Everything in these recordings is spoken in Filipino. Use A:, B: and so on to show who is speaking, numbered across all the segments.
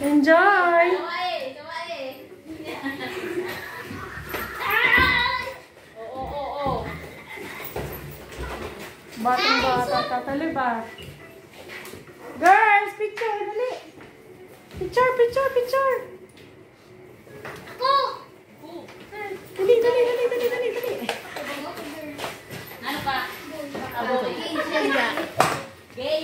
A: Enjoy! Batang bata, tatali ba? Girls, picture, dali! Picture, picture, picture! Dali, dali, dali, dali, dali, dali!
B: Ano pa? Gay!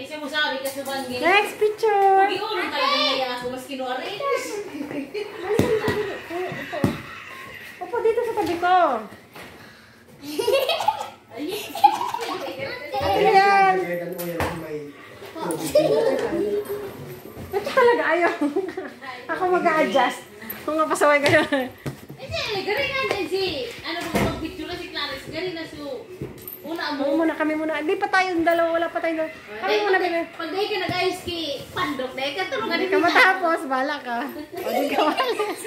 B: Eh, siya mo sabi ka sa bangin.
A: Next picture!
B: Pag-iulong talaga niya ako, mas kinuarin.
A: Opo, dito sa tabi ko. Ayan. Ito talaga, ayaw. Ako mag-a-adjust. Kung mapasaway kayo.
B: Hindi, gari nga din si, ano bang picture na si Clarice, gari na su, una mo.
A: Muna, kami muna. Hindi pa tayong dalawa, wala pa tayong dalawa. Kami muna, bebe.
B: Pag dahi ka nag-ayos ki, pandok, dahi ka tulungan
A: Hindi ka matapos, bala ka. O, di ka malas.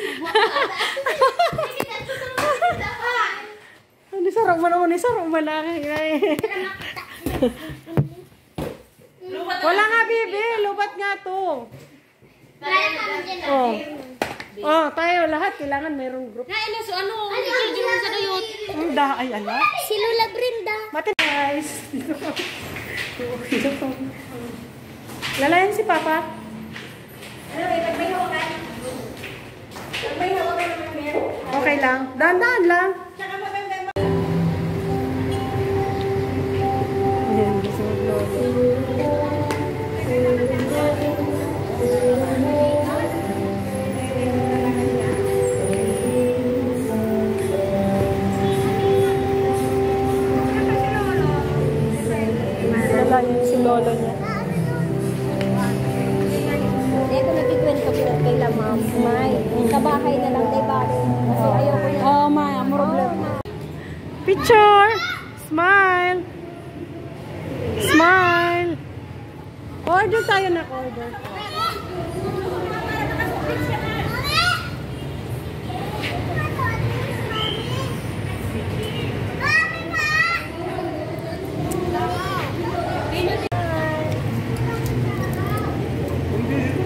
A: Hindi sarap mo naman, sarap mo lang. Wala nga, bebe. Lubat nga to. Oh. Oh, tayo lahat. Kailangan mayroong group.
B: Na, ina, so ano? Ano yung sa dayot?
A: Ang da, ay ala.
C: Si Lola Brenda.
A: Mati guys. Lalayan si Papa. Okay lang. Dahan-dahan lang. Ayan, gusto mag-lolo. Lalayan si lolo niya.
C: Ito nagkikwento ko kay la ma'am. May, sa bahay na lang tayo baro. Kasi ayaw ko na.
A: Oh, may problem. Picture! Smile! Smile! Order tayo na order.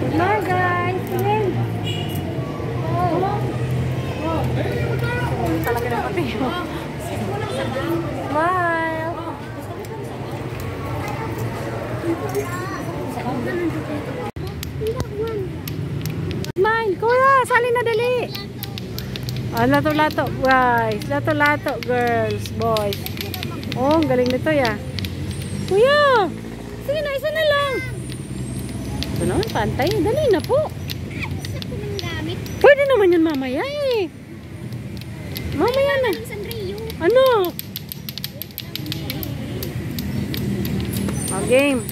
A: Smile guys! Tingin! Talaga na pati yun. Smile! Smile! Kuya! Sali na dali! Ah, lato-lato guys! Lato-lato girls, boys! Oh, ang galing nito ya! Kuya! Sige na, isa na lang! Ito naman, pantay. Dali na po! Pwede naman yun mamaya eh! Mamaya na! Ano? Oh, game.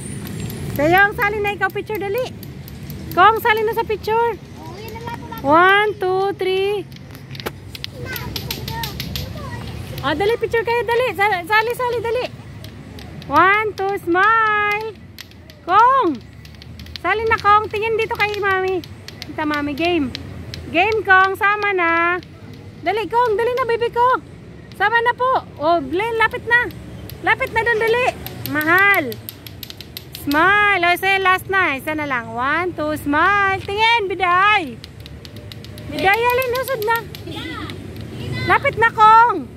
A: Sayang, sali na ikaw picture, dali. Kong, sali na sa picture. 1, 2, 3. Oh, dali, picture kayo, dali. Sali, sali, dali. 1, 2, smile. Kong. Sali na, Kong. Tingin dito kay Mami. Kita, Mami, game. Game, Kong. Sama na. Dali, Kong. Dali na, baby ko. Sama na po. Oh, lapit na. Lapit na doon, dali. Mahal. Smile. O, say last na. Isa na lang. 1, 2, smile. Tingin, biday. Biday, alin. Usod na. Lapit na, Kong.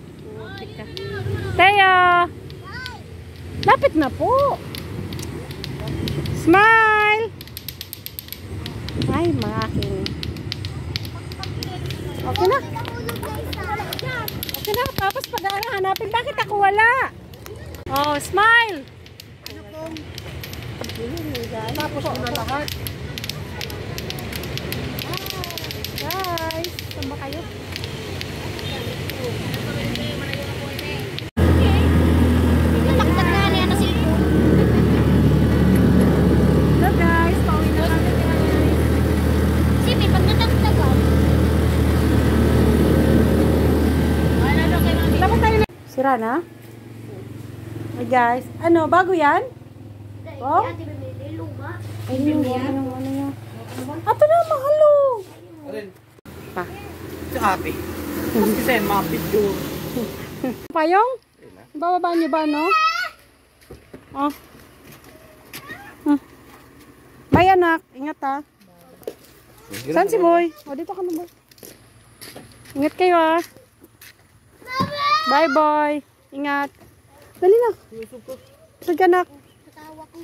A: Teo. Lapit na po. Smile. Ay, mga aking. Okay na. Okay na. Tapos pag-hanapin. Bakit ako wala? Oh, smile. Ano pong? Tapos na lahat. Guys, sama kayo. Hello guys, pauwi na kami guys.
C: Sige, pag natagtagan.
A: Dapat tayo na. Sira na? Hey guys, ano, bago yan? Oh? Ay, yung ano niya. Ato na, mahalo.
D: Alin?
A: Pa.
D: Si ate. Kasi mapit yun.
A: Payong? Bababa niyo ba, no? Oh. anak. Ingat ha. Saan si Boy? O, dito ka na Boy. Ingat kayo ha. Bye boy. Ingat. Dali na. Saan ka anak?
C: Natawa ko.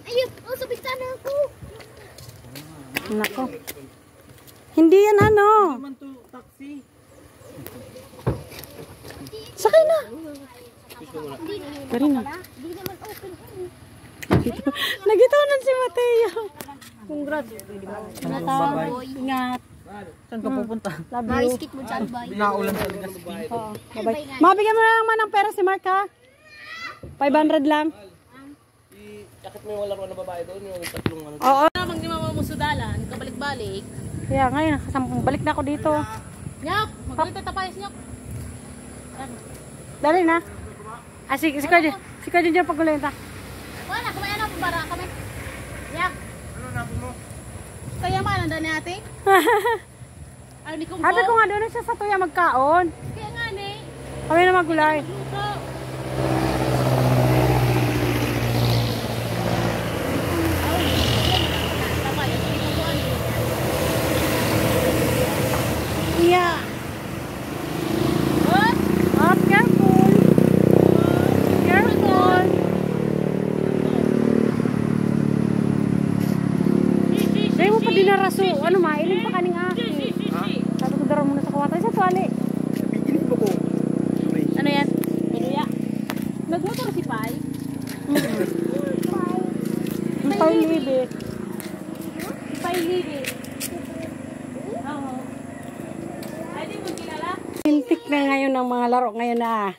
C: Ayun, sabit sana ako.
A: Nako. Hindi yan ano.
D: Naman to taxi.
A: Sakay na. Dali na.
C: Hindi naman open.
A: Nagitawanan si Mateo. Congrats.
D: Bye-bye.
A: Ingat.
D: Saan ka pupunta?
A: Love you.
C: Bye-skit mo dyan, bye.
D: Naulan sa ligas.
A: Oo. Bye-bye. Mabigyan mo na naman ng pera si Mark ha. 500 lang.
D: Yakit mo yung laruan na babae doon, yung tatlong ano.
A: Oo.
B: Namang di mamamusudalan, kabalik-balik.
A: Kaya ngayon, balik na ako dito.
B: Nyok, magkita tapayos nyok.
A: Dali na. Ah, si Kuya Junjun pagulenta.
B: Wala, kumain na para kami. Nyok. Ano napo mo? Kaya man ni ate? Ano ni kong
A: Habi ko nga doon siya sa tuya magkaon.
B: Kaya nga ni.
A: Kami na magulay.
B: Luto.
A: Yeah. Oh, careful. Careful. Dahil mo pa dinaraso. Ano mailing pa kaning aki. Sabi ko dara muna sa kawatan sa tuwali.
D: Bikinin mo ko.
B: Ano yan? Piluya. Nagmotor si Pai.
A: Ang pailibi.
B: Pai libi. Oo. Ay, di mo kilala?
A: Hintik na ngayon ang mga laro ngayon na.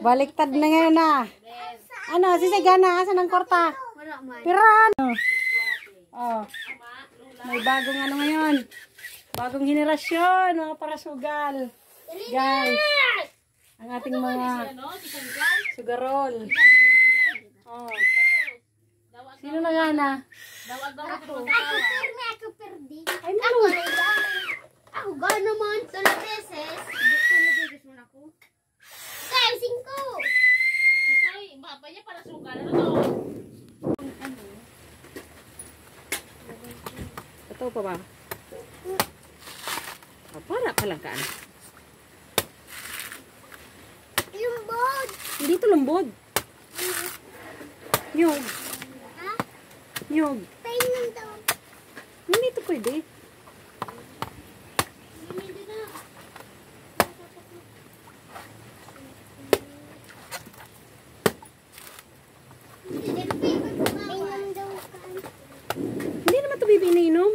A: Baliktad na ngayon na. Ano, sisigana, asan ang korta? Piran! Oh. May bagong ano ngayon. Bagong henerasyon, mga parasugal. Guys. Ang ating mga sugarol. Oh. Sino na gana?
C: Ako perdi.
A: Ay, ano?
C: Ako gano'n naman 3 beses. Dito nabigis mo na ako. Kaya 5.
B: Ito'y, baba niya para sugal. Ano to?
A: Ito pa ba? Oh, para ka lang kaan.
C: Lumbod.
A: Hindi ito lumbod. Nyog.
C: Ha?
A: Nyog.
C: Pain lang daw.
A: Hindi ito pwede.
C: Hindi na. Pain lang daw.
A: Hindi naman ito bibi iniinom.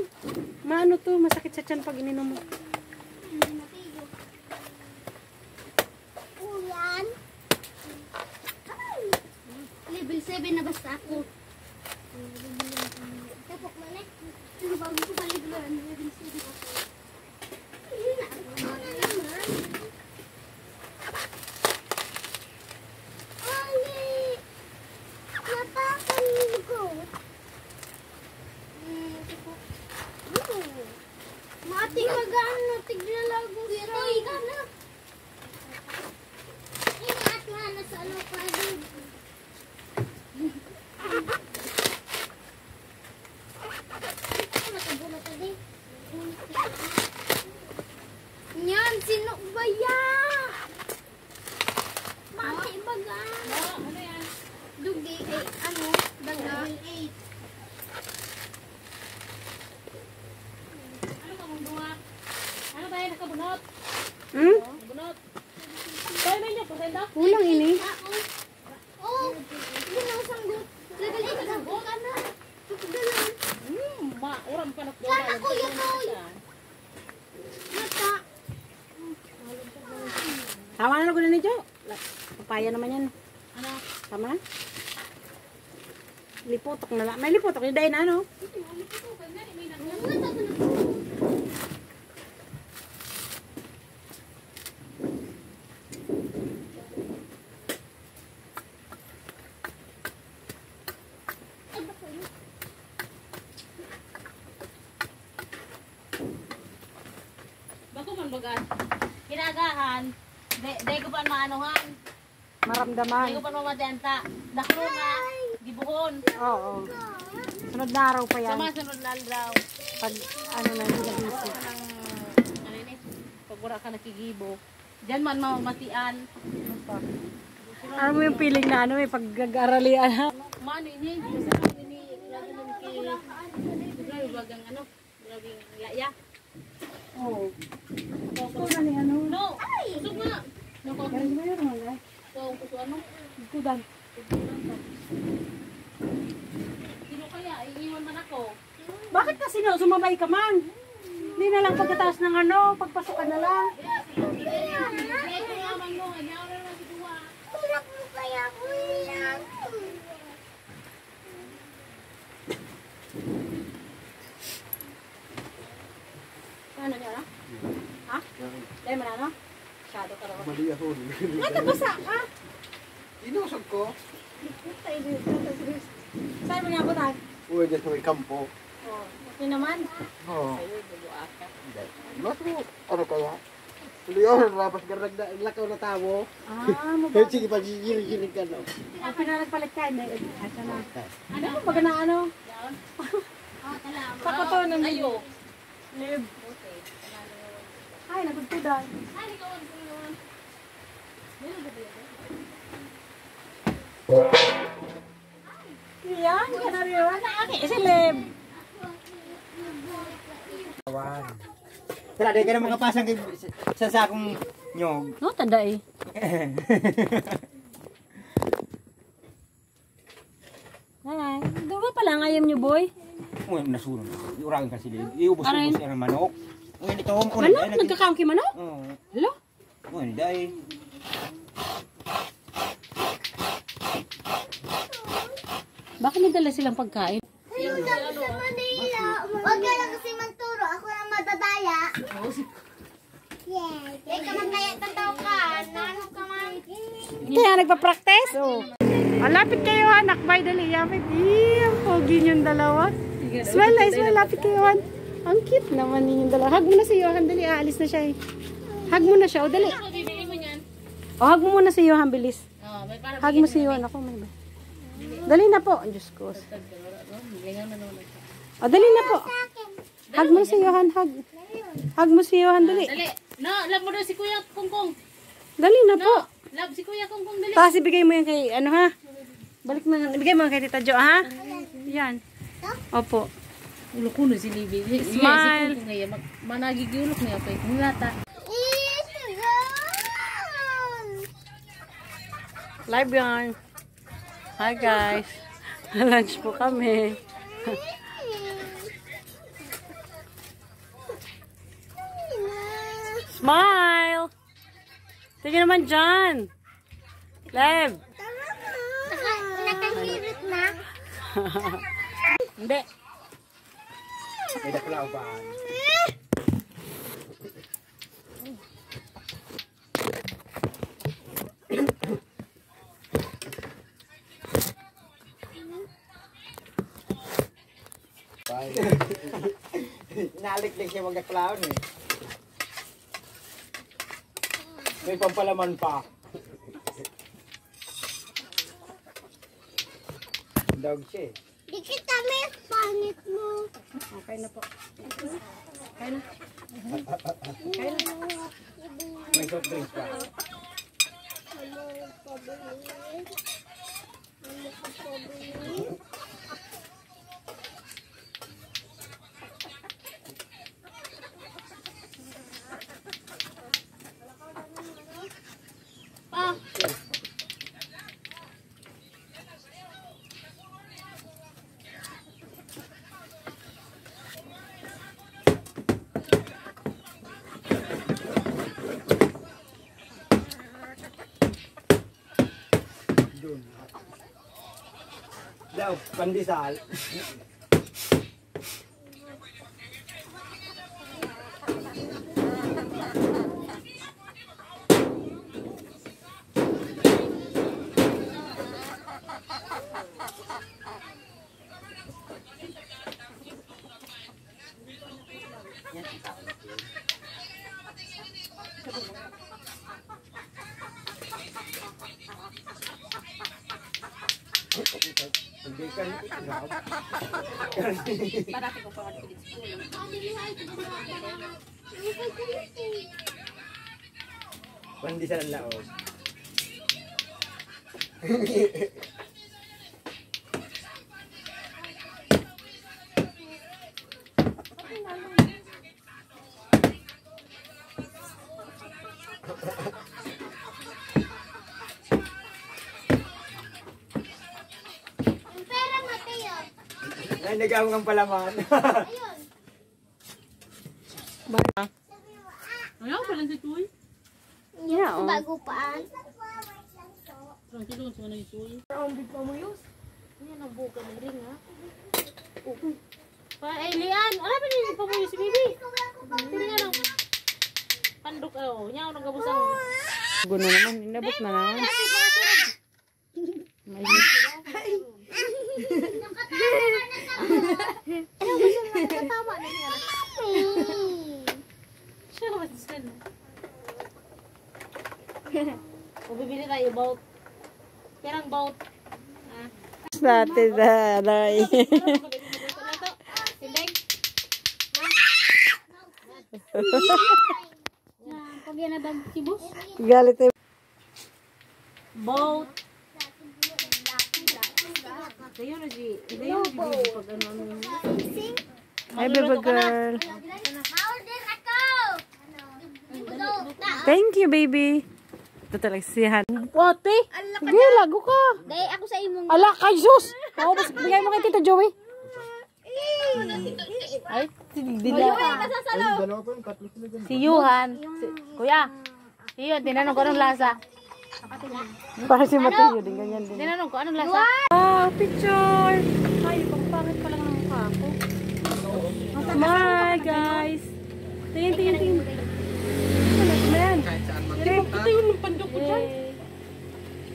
A: Maano to, masakit sa tiyan pag ininom mo.
C: Ulan. Ay. Level 7 na basta ako. Tapos mo na. Ano bago ko pa level 7 ako. Yun na. Ano na naman. Ali. Napakan ko. Mati magano, tignan lang kung ito, ika na. Ingat nga na sa ano pa din. Nakabula ka din. Yan, sino ba yan? Mati baga.
B: Ano yan?
C: Dugi, ano, daga.
B: Ano ka mong duwa? Ano tayo nakabunot?
A: Hmm?
B: Bunot. Tayo ba niya? Pagkanda?
A: Kulang ini.
C: Oh, yun ang sanggot. Level 8 na go ka na. Pagdalan.
B: Uram pa na po.
C: Sana kuya Toy. Mata.
A: Tama na gulo ni Jo. Papaya naman yan.
B: Ano?
A: Tama na. Lipotok na lang. May lipotok. Yung dahil na ano.
B: Bago man bagan. Kinagahan. Day ko pa maanuhan.
A: Maramdaman.
B: Day ko pa mamadenta. Daklo nga. Gibuhon. yun.
A: Oo. Sunod na araw pa yan.
B: Sa masunod na daw.
A: Pag ano na hindi nag-isip.
B: Ano yun eh? Pag wala ka nakigibo. Diyan man mamamatian.
A: Ano mo yung feeling na ano eh, pag gag-aralian ha?
B: Mano ini, sa ini, lagi nang grabe bagang ano, grabe laya.
A: Oo. Ito na ni ano.
B: No, kusog nga. No,
A: Meron mo yun mga guys.
B: kusog ano?
A: Kudan.
B: Sino kaya? Iiwan man ako.
A: Bakit kasi no, sumabay ka man? Hindi na lang pagkataas ng ano, pagpasukan na lang.
B: Ito naman mo, ayaw na lang si Dua.
C: Tulak mo kaya ko lang.
A: Ano niya na? Ha? Dahil mo na ano? Shadow ka raw.
D: Mali ako.
A: Basa ka?
D: Inusog ko.
A: Saan mo niya butan?
D: Uy, dyan sa may kampo.
A: Oh, okay naman.
D: Oo.
B: Ayaw, Dua ka.
D: Mas mo, ano kaya? Tuloy ako, rapas ka lakaw na tao.
A: Ah,
D: Sige, pag-gilig ka no.
A: ang pinanagpalit ka, hindi. Asa na. Ano? Baga na ano? Sako to nang
B: Ayo.
A: live. Ay, nagugtudan.
B: Ay, ikaw ang tulungan.
A: Yan, kanariwan. Isi live.
E: Tara, di ka na makapasang sa sakong nyog.
A: No, tanda eh. Ay, doon ba pala ngayam niyo, boy?
E: Uy, nasunod. Iuragin ka sila. Iubos-ubos yan ang manok. Uy, ito ang
A: Ano? Nagkakangki man, no?
E: Oo.
A: Hello?
E: Uy, dahil.
A: Bakit may dala silang pagkain?
C: Ayun na sa Manila. Huwag ka lang kasi magturo. Ako lang madadaya. Yeah. Kaya ka man kaya tataw ka. Nano ka man.
A: Kaya nagpa-practice? Oo. Lapit kayo, anak. Bye, dali. Yapit. Ang pogi niyong dalawa. Smile, lapit kayo, Han. Ang cute naman ninyong dalawa. Hug mo na si Johan. Dali, aalis na siya eh. Hug mo na siya. O, dali.
B: Ako, bibili mo yan.
A: O, hug mo muna si Johan, bilis.
B: Oh, may para
A: Hug mo si Johan. Ako, may ba? Dali na po. Diyos ko. O, dali na po. Hug mo si Johan. Hug. Hug mo si Johan, dali.
B: Dali. No, love mo daw si Kuya Kongkong.
A: Dali na po.
B: No, love si Kuya Kongkong, dali.
A: Tapos ibigay mo yan kay, ano ha? Balik mo, ibigay mo yan kay Tita Jo, ha? Yan. Opo.
B: Ulo ko na si Libby.
A: Smile.
B: Si Kongkong ngayon, managigulok niya kay kung lata.
A: Live yan. Hi guys. Lunch po kami. Smile! Tingnan naman dyan. Live.
C: Nakahirit na.
A: Hindi.
E: May daklaw pa. Naliklik siya magdaklaw eh. May pampalaman pa. Dog siya eh.
C: Di kita may pangit mo.
A: Okay na po. Okay na.
E: May soft drinks pa.
B: Ah,
E: Daw, pandesal.
B: Parati ko pa ako sa school.
E: Pandi sa laos.
C: Ang pera mo, Teo.
E: Ay, nag-awang ang palaman.
C: Ayun.
B: Ayaw pa lang si Tuy.
A: Yeah, oh.
C: Bago paan.
B: Parang silong sa mga Tuy.
C: Ang big pa mo yun. Yan ang buka ng ring, ha?
B: Pa, Lian, ano ba niyo pa mo si Bibi? Hindi nga lang. Pandok, niya ako nagabusang.
A: Guno naman, inabot na naman. May
C: Nakatama na niya.
B: Siya naman sila. O bibili tayo boat. Perang boat.
A: dati daday.
B: Sindeng.
C: Pag yan na ba si boss?
A: Galit eh.
B: Boat. Dayo na si. Dayo na si Bibi pag ano.
A: Hi, baby girl.
C: Order ako!
A: Thank you, baby. Ito talaga sihan. Wate! Gilago ka.
C: Dahil ako sa imong...
A: Ala, kay sus! Oo, mas bigay mo kay Tito Joey. Ay, dila.
D: Dalawa pa yung tatlo sila dyan.
B: Si Yuhan. Kuya. Iyo, tinanong ko anong lasa.
A: Para si Mateo din, ganyan din.
B: Tinanong ko anong lasa.
A: Wow, picture! Ay, pangpangit pa lang ng mukha ko. Smile, guys! Tingin, tingin, tingin. Ano ba yan?
B: Ito yung pandok ko dyan.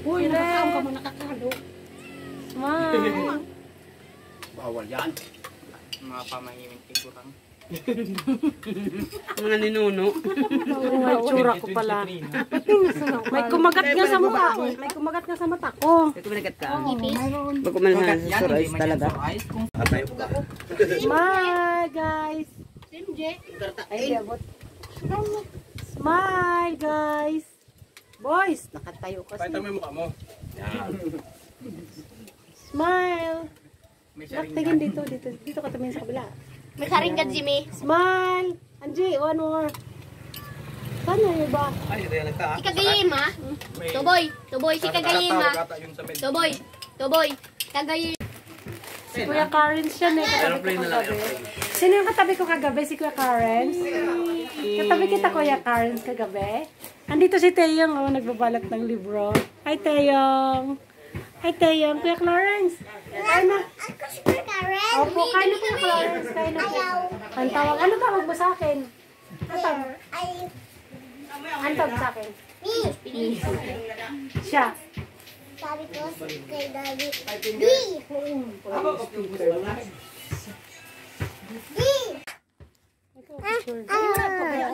B: Uy, nakakaam ka mo nakakalo.
A: Smile!
E: Bawal yan. Mga pamahiming figurang.
F: Mga ninuno.
A: May tsura ko pala. May kumagat nga sa mukha. May kumagat nga sa mata ko.
F: Ito binagat ka. Bago malhan sa surais talaga.
A: Smile, guys! Ay, abot. Smile, guys! Boys, nakatayo kasi.
E: Pakita mo yung mukha mo. Yan.
A: Smile!
E: May sharing
A: Tingin dito, dito. Dito ka tumingin sa kabila.
C: May saring ka, Jimmy.
A: Smile! Angie, one more. Saan na yung iba?
E: Ay, ito yan nagka.
C: Si Kagayin, ma. Tuboy. Tuboy, si Kagayin, ma. Tuboy. Tuboy. Kagayin.
A: Si Kuya Karens siya eh. Katabi ko kagabi. Sino yung katabi ko kagabi? Si Kuya Karens? Katabi kita Kuya Karens kagabi. Andito si Teyong, oh, nagbabalak ng libro. Hi, Teyong. Hi, Teyong. Kuya Clarence. Kain na.
C: Ako si Karen.
A: Opo, kain na Kuya Clarence. Kain na po. Ang tawag. Ano tawag mo sa akin? Ano tawag? Ano tawag sa akin? Siya.
C: Sabi ko kay Daddy. B.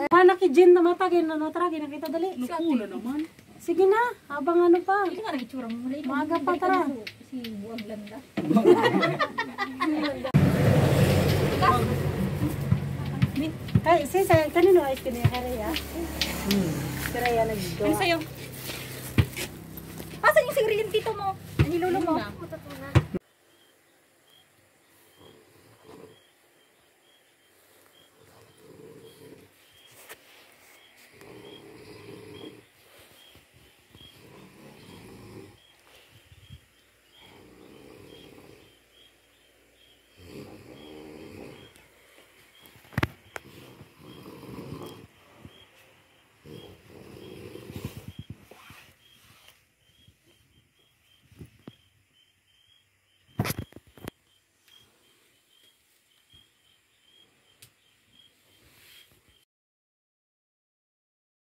A: Mana ki Jen na matagin na natragin na kita dali.
B: Nakula naman.
A: Sige na, habang ano pa.
B: Hindi nga nagitsura mo.
A: Maaga pa tara.
B: Si Buwag Landa.
A: Ay, sa kanino ay kinaya ka Rhea? Si Rhea naggawa.
B: Ano sa'yo? Asan yung sigrilin dito mo? Ang nilolo mo?